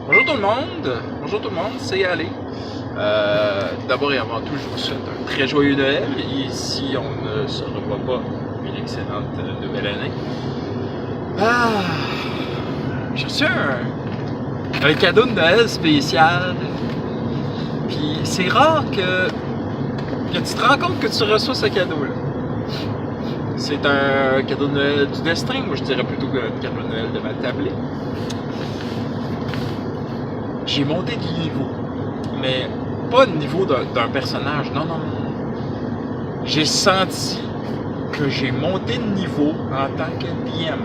Bonjour tout le monde, c'est Ali. D'abord et avant tout, je vous souhaite un très joyeux Noël. Et si on ne se revoit pas, une excellente nouvelle année. J'ai reçu un cadeau de Noël spécial. Puis c'est rare que tu te rends compte que tu reçois ce cadeau-là. C'est un cadeau de Noël du destin, moi je dirais plutôt qu'un cadeau de Noël de ma tablette. J'ai monté de niveau, mais pas le niveau d'un personnage, non. J'ai senti que j'ai monté de niveau en tant que DM.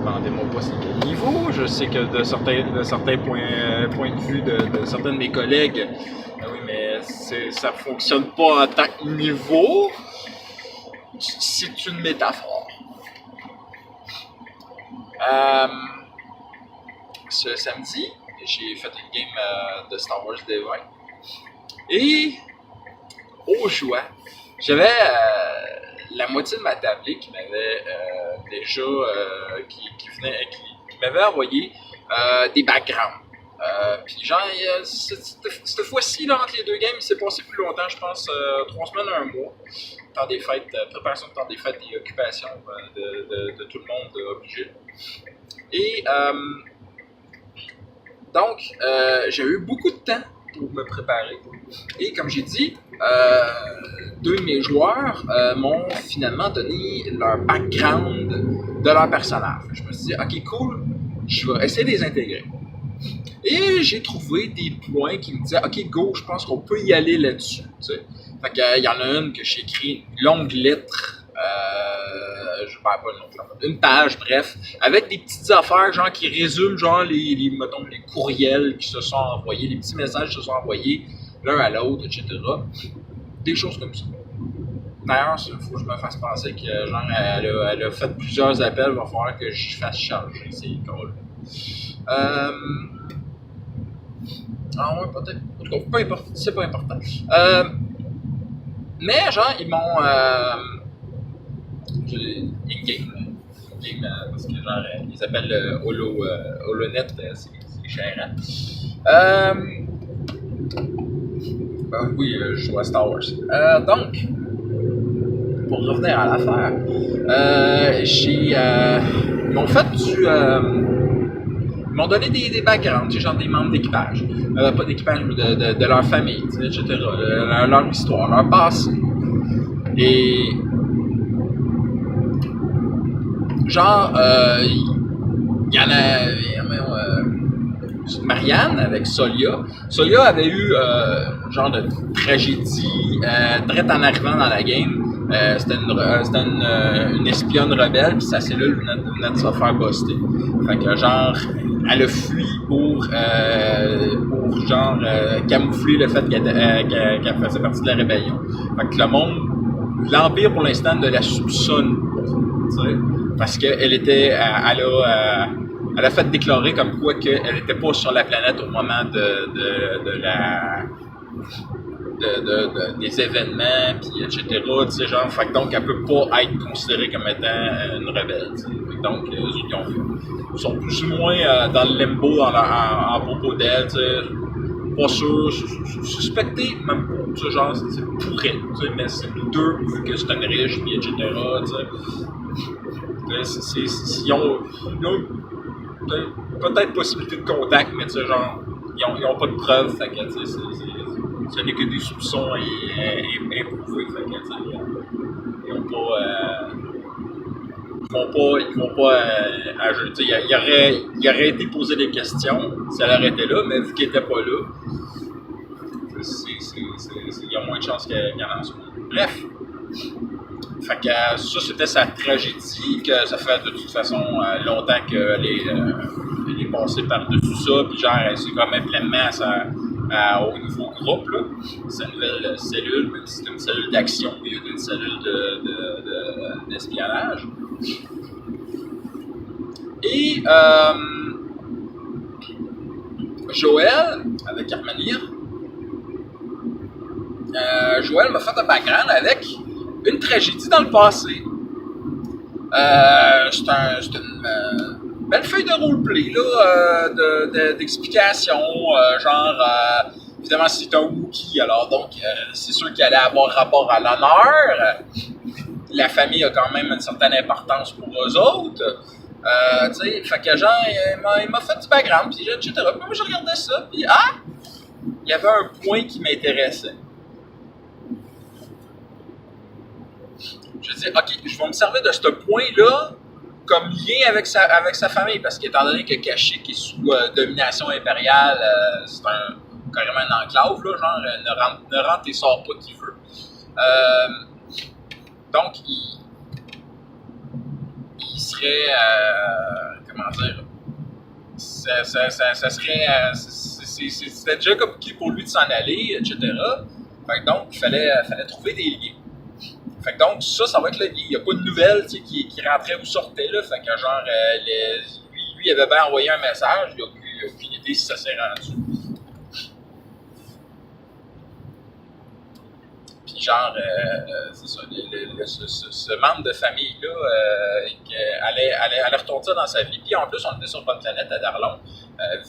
Demandez-moi pas c'est quel niveau, je sais que de certains points de vue de certains de mes collègues, oui, mais ça fonctionne pas en tant que niveau, c'est une métaphore. Ce samedi, j'ai fait une game de Star Wars D20 et au choix, j'avais la moitié de ma tablette qui m'avait déjà qui m'avait envoyé des backgrounds. Puis genre, cette fois-ci, là, entre les deux games, il s'est passé plus longtemps, je pense 3 semaines, 1 mois. Temps des fêtes, préparation de temps des fêtes et occupation de tout le monde obligé. Et donc, j'ai eu beaucoup de temps pour me préparer. Et comme j'ai dit, deux de mes joueurs m'ont finalement donné leur background de leur personnage. Je me suis dit, ok, cool, je vais essayer de les intégrer. Et j'ai trouvé des points qui me disaient, ok, go, je pense qu'on peut y aller là-dessus. T'sais. Fait qu'il y en a une que j'ai écrit une longue lettre. Je ne parle pas le nom, une page, bref, avec des petites affaires, genre qui résument, genre mettons, les courriels qui se sont envoyés, les petits messages qui se sont envoyés l'un à l'autre, etc. Des choses comme ça. D'ailleurs, il faut que je me fasse penser que, genre, elle a fait plusieurs appels, il va falloir que je fasse charger ces calls. Ah ouais, peut-être. En tout cas, peu importe, c'est pas important. Mais, genre, ils m'ont. In-game, parce que genre, ils appellent HoloNet, c'est cher, hein? Oui, je joue à Star Wars. Donc, pour revenir à l'affaire, ils m'ont fait ils m'ont donné des backgrounds, genre des membres d'équipage. Pas d'équipage, mais de leur famille, etc. Leur histoire, leur passé. Et genre, il y en a Marianne avec Solia. Solia avait eu genre de tragédie direct en arrivant dans la game. C'était une espionne rebelle, puis sa cellule venait de se faire buster. Fait que genre, elle a fui pour genre camoufler le fait qu'elle faisait partie de la rébellion. Fait que l'Empire pour l'instant ne la soupçonne pas, parce qu'elle était, elle a fait déclarer comme quoi qu'elle n'était pas sur la planète au moment des événements, puis etc. Tu sais, genre, fait que donc elle peut pas être considérée comme étant une rebelle. Tu sais. Donc, eux autres, ils sont plus ou moins dans le limbo en propos d'elle. Tu sais. Pas sûr, suspecté, même pas. Tu sais, genre, c'est pourrait, tu sais, mais c'est douteux, vu que c'est une riche, puis etc. Tu sais. Ils ont peut-être possibilité de contact, mais tu sais, genre, ils ont pas de preuves, fait que, tu sais, ce n'est que des soupçons éprouvés, fait que, tu sais, ils vont pas ajouter. Il aurait été posé des questions si elle aurait été là, mais vu qu'il n'était pas là, il y a moins de chances qu'il y en ait. Bref. Fait que ça, c'était sa tragédie, que ça fait de toute façon longtemps qu'elle est passée par-dessus ça, puis genre, elle s'est comme implémentée au nouveau groupe, là, sa nouvelle cellule, même si c'est une cellule d'action au lieu d'une cellule d'espionnage. Et Joël, avec Armania, Joël m'a fait un background avec une tragédie dans le passé. C'est belle feuille de roleplay, là, d'explication, évidemment, c'est un Wookiee, alors donc, c'est sûr qu'il allait avoir rapport à l'honneur. La famille a quand même une certaine importance pour eux autres. Tu sais, fait que genre, il m'a fait du background, puis etc. Puis moi, je regardais ça, puis il y avait un point qui m'intéressait. Je dis, OK, je vais me servir de ce point-là comme lien avec sa famille, parce qu'étant donné que Kashyyyk est sous domination impériale, c'est carrément une enclave, là, genre, ne rentre et sort pas qui veut. Donc, il serait, comment dire, ça serait, c'était déjà compliqué pour lui de s'en aller, etc. Fait que donc, il fallait trouver des liens. Fait que donc, ça va être le lien. Il n'y a pas de nouvelles qui rentraient ou sortaient, là. Fait que genre, lui, il avait bien envoyé un message, il n'a aucune idée si ça s'est rendu. Puis genre, c'est ça, ce membre de famille-là allait retourner dans sa vie. Puis en plus, on était sur une bonne planète à Darlon,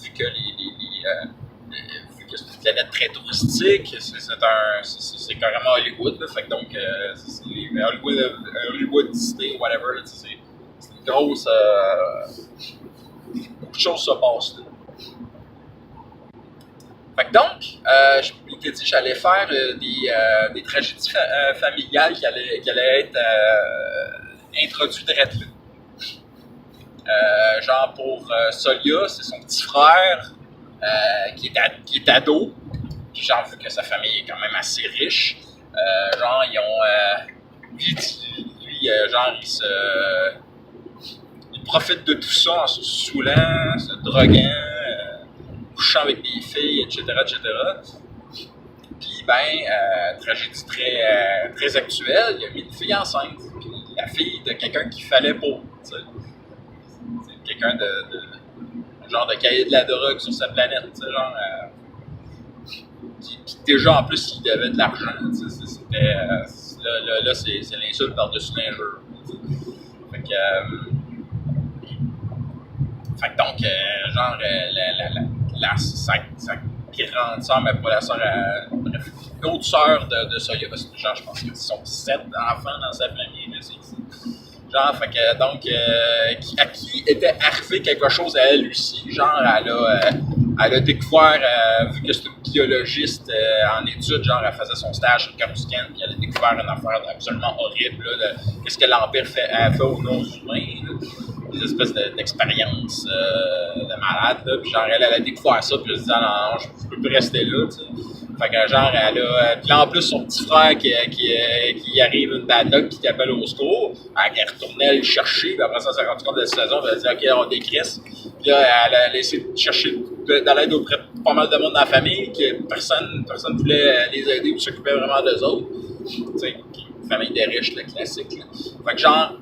vu que vu que c'est une planète très touristique, c'est carrément Hollywood, là, fait que donc, c'est Hollywood Disney, whatever, là, c'est une grosse... beaucoup de choses se passent là. Fait que donc, je m'étais dit que j'allais faire des tragédies familiales qui allaient être introduites direct là. Genre pour Solia, c'est son petit frère qui est ado. Puis genre, vu que sa famille est quand même assez riche, genre, ils ont... lui, genre, il profite de tout ça en se saoulant, se droguant, couchant avec des filles, etc., etc. Puis, tragédie très actuelle, il a mis une fille enceinte. Puis, la fille de quelqu'un qu'il fallait pas, tu sais. C'est quelqu'un de genre de cahier de la drogue sur sa planète, tu sais, genre... Puis déjà, en plus, il devait de l'argent, tu sais, c'était... là, c'est l'insulte par-dessus l'injure, tu sais. Fait que donc, genre, sa grande sœur, mais pas la sœur, bref, l'autre sœur de Solia, parce que genre, je pense qu'ils sont 7 enfants dans sa famille, là, c'est ici. Genre, fait que donc, à qui était arrivé quelque chose à elle aussi, genre, elle a découvert, vu que c'est une biologiste en études, genre, elle faisait son stage sur Coruscant, puis elle a découvert une affaire absolument horrible, là, qu'est-ce que l'Empire fait aux non-humains, là. Des espèces d'expériences de malade, là. Puis genre, elle a découvert ça, puis elle se dit, non, je peux plus rester là, tu sais. Fait que genre, elle a... Puis là, en plus, son petit frère qui arrive, une bad luck, qui t'appelle au secours, elle retournait le chercher, puis après ça, elle s'est rendu compte de la situation, puis elle a dit, OK, on décrisse. Puis là, elle a essayé de chercher de l'aide auprès de pas mal de monde dans la famille, que personne voulait les aider ou s'occuper vraiment d'eux autres. Tu sais, une famille de riches, le classique, là. Fait que genre,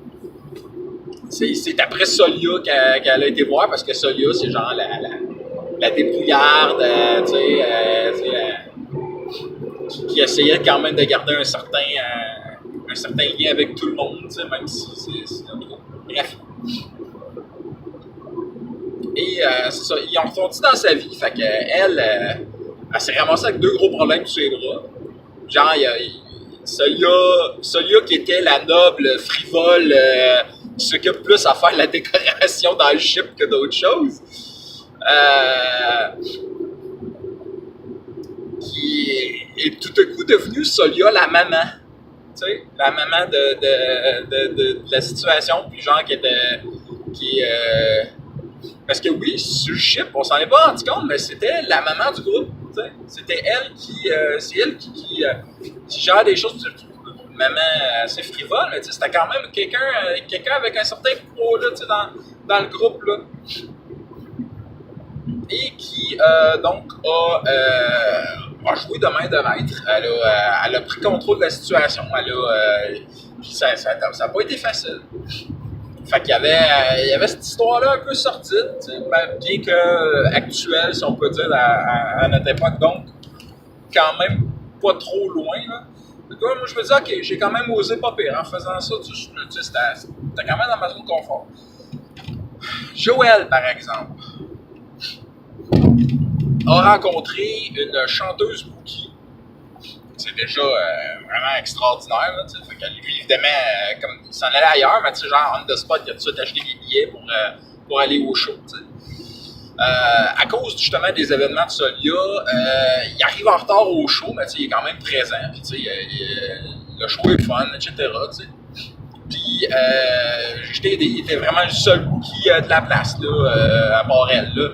c'est après Solia qu'elle a été voir, parce que Solia, c'est genre la débrouillarde, tu sais, qui essayait quand même de garder un certain lien avec tout le monde, tu sais, même si c'est un truc. Bref. Et c'est ça, ils ont retourné dans sa vie, fait qu'elle, elle s'est ramassée avec 2 gros problèmes sur ses bras. Genre, il y a Solia qui était la noble, frivole, qui s'occupe plus à faire la décoration dans le ship que d'autres choses. Qui est tout à coup devenue Solia la maman. Tu sais, la maman de la situation, puis genre parce que oui, sur le ship, on s'en est pas rendu compte, mais c'était la maman du groupe. T'sais. C'était elle c'est elle qui gère des choses. Maman assez frivole, mais c'était quand même quelqu'un avec un certain pro là, dans le groupe là. Et qui donc a joué de main de maître. Elle a pris contrôle de la situation. Puis ça n'a pas été facile. Fait qu'il y avait cette histoire-là un peu sordide, bien que actuelle, si on peut dire, à notre époque, donc quand même pas trop loin. Là. Donc, moi, je me dis, OK, j'ai quand même osé pas pire en faisant ça. C'était quand même dans ma zone de confort. Joël, par exemple, a rencontré une chanteuse Bookie. C'est déjà vraiment extraordinaire. Là, fait que lui, évidemment, comme il s'en allait ailleurs, mais genre on the spot, il a tout de suite acheté des billets pour aller au show. À cause justement des événements de Solia, il arrive en retard au show, mais il est quand même présent. Puis, le show est fun, etc. T'sais. Puis il était vraiment le seul bookie de la place là, à Montréal. Là.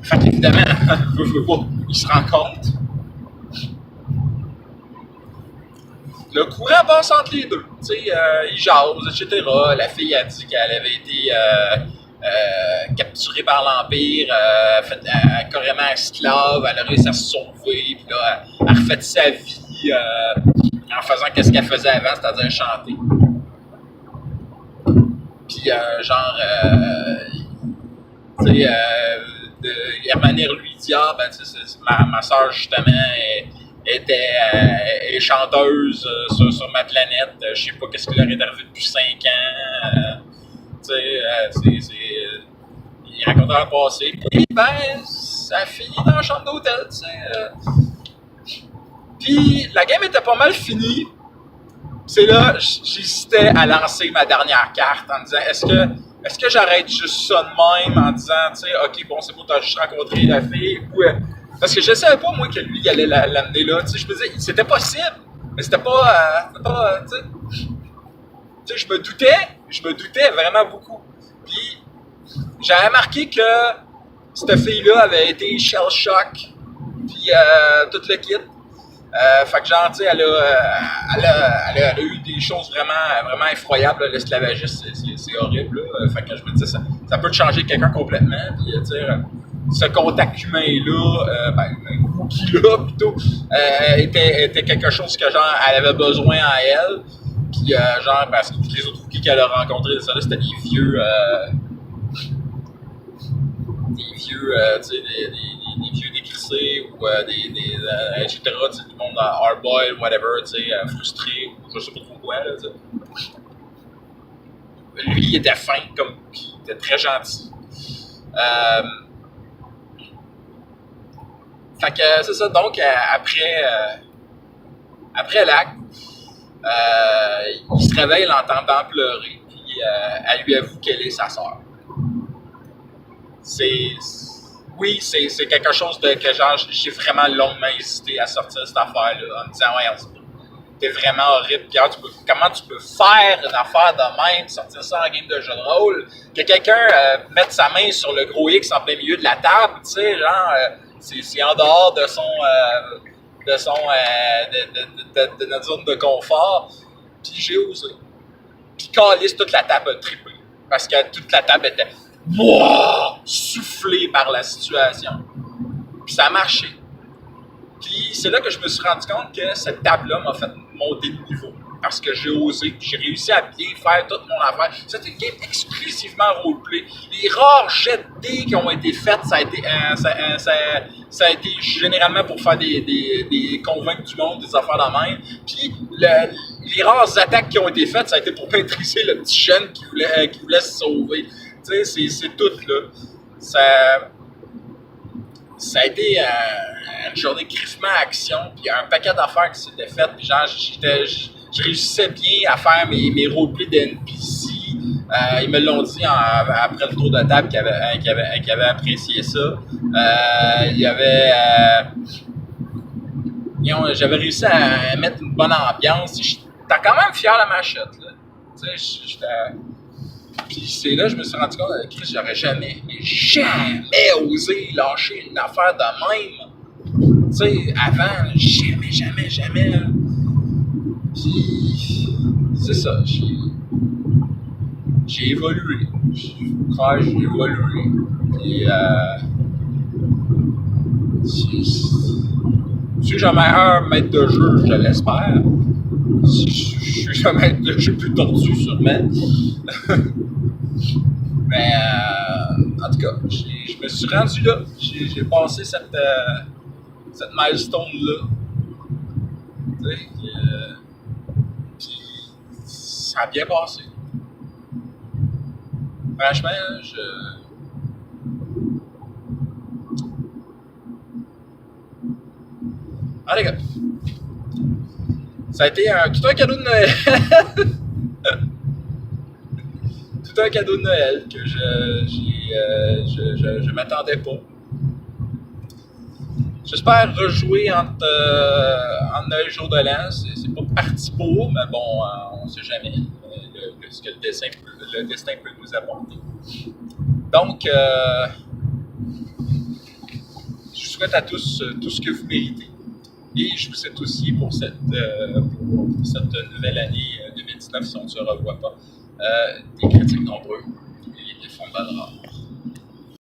Fait qu'évidemment, il se rend compte. Le courant passe entre les deux. Ils jasent, etc. La fille a dit qu'elle avait été capturée par l'Empire, carrément esclave. Elle a réussi à se sauver. Puis là, elle a refait sa vie en faisant ce qu'elle faisait avant, c'est-à-dire chanter. Puis Hermanir lui dit ma soeur justement est chanteuse sur ma planète, je sais pas qu'est-ce qu'il leur est arrivé depuis 5 ans, il racontait dans le passé, puis ça finit dans la chambre d'hôtel, puis la game était pas mal finie. C'est là, j'hésitais à lancer ma dernière carte en disant est-ce que j'arrête juste ça de même en disant, ok, bon, c'est bon, t'as juste rencontré la fille, ou. Parce que je savais pas, moi, que lui, il allait l'amener là, je me disais, c'était possible, mais c'était pas, je me doutais vraiment beaucoup. Puis, j'avais remarqué que cette fille-là avait été shell-shock, puis tout le kit. Fait que genre, tu sais, elle a eu des choses vraiment effroyables, l'esclavagisme, c'est horrible, là. Fait que je me disais, ça peut changer quelqu'un complètement, puis tu sais, ce contact humain-là, Wookie-là, plutôt, était quelque chose que, genre, elle avait besoin en elle, puis genre, parce que tous les autres Wookiees qu'elle a rencontrés, c'était des vieux, tu sais, des vieux décrissés ou etc. Du monde hard-boiled, whatever, tu sais, frustré ou je sais pas trop quoi. Là, lui, il était fin, comme il était très gentil. Fait que c'est ça, donc après l'acte, il se réveille l'entendant pleurer, puis elle lui avoue qu'elle est sa sœur. Oui, c'est quelque chose que genre j'ai vraiment longuement hésité à sortir cette affaire-là en me disant ouais, t'es vraiment horrible, Pierre, comment tu peux faire une affaire de même, sortir ça en game de jeu de rôle, que quelqu'un mette sa main sur le gros X en plein milieu de la table, tu sais, genre c'est en dehors de notre zone de confort, puis j'ai osé. Puis calisse, toute la table a trippé, parce que toute la table était soufflé par la situation. Puis ça a marché. Puis c'est là que je me suis rendu compte que cette table-là m'a fait monter de niveau. Parce que j'ai osé, puis j'ai réussi à bien faire toute mon affaire. C'était une game exclusivement roleplay. Les rares jets de dés qui ont été faits, ça a été généralement pour faire des convaincre du monde, des affaires de même. Puis les rares attaques qui ont été faites, ça a été pour maîtriser le petit jeune qui voulait se sauver. Tu sais, c'est tout, là. Ça a été une journée griffement action, puis un paquet d'affaires qui s'étaient faites, puis genre, je réussissais bien à faire mes roleplays de NPC. Ils me l'ont dit après le tour de table qu'ils avaient apprécié ça. J'avais réussi à mettre une bonne ambiance. J'étais quand même fier de ma shot, là. Tu sais, puis c'est là que je me suis rendu compte que Chris, j'aurais jamais osé lâcher une affaire de même. Tu sais, avant, jamais. Puis c'est ça, j'ai évolué. J'ai évolué. Puis je suis jamais un maître de jeu, je l'espère. Je suis jamais un maître de jeu plus tordu, sûrement. Mais en tout cas, je me suis rendu là. J'ai passé cette milestone-là. Puis ça a bien passé. franchement, Ah les gars, ça a été tout un cadeau de Noël. Tout un cadeau de Noël que je m'attendais pas. J'espère rejouer entre Noël et Jour de l'An. C'est pas parti pour, mais bon, on sait jamais ce que le destin peut nous apporter. Donc, je vous souhaite à tous tout ce que vous méritez. Et je vous souhaite aussi pour cette nouvelle année 2019, si on ne se revoit pas, des critiques nombreux et des fonds de valeur.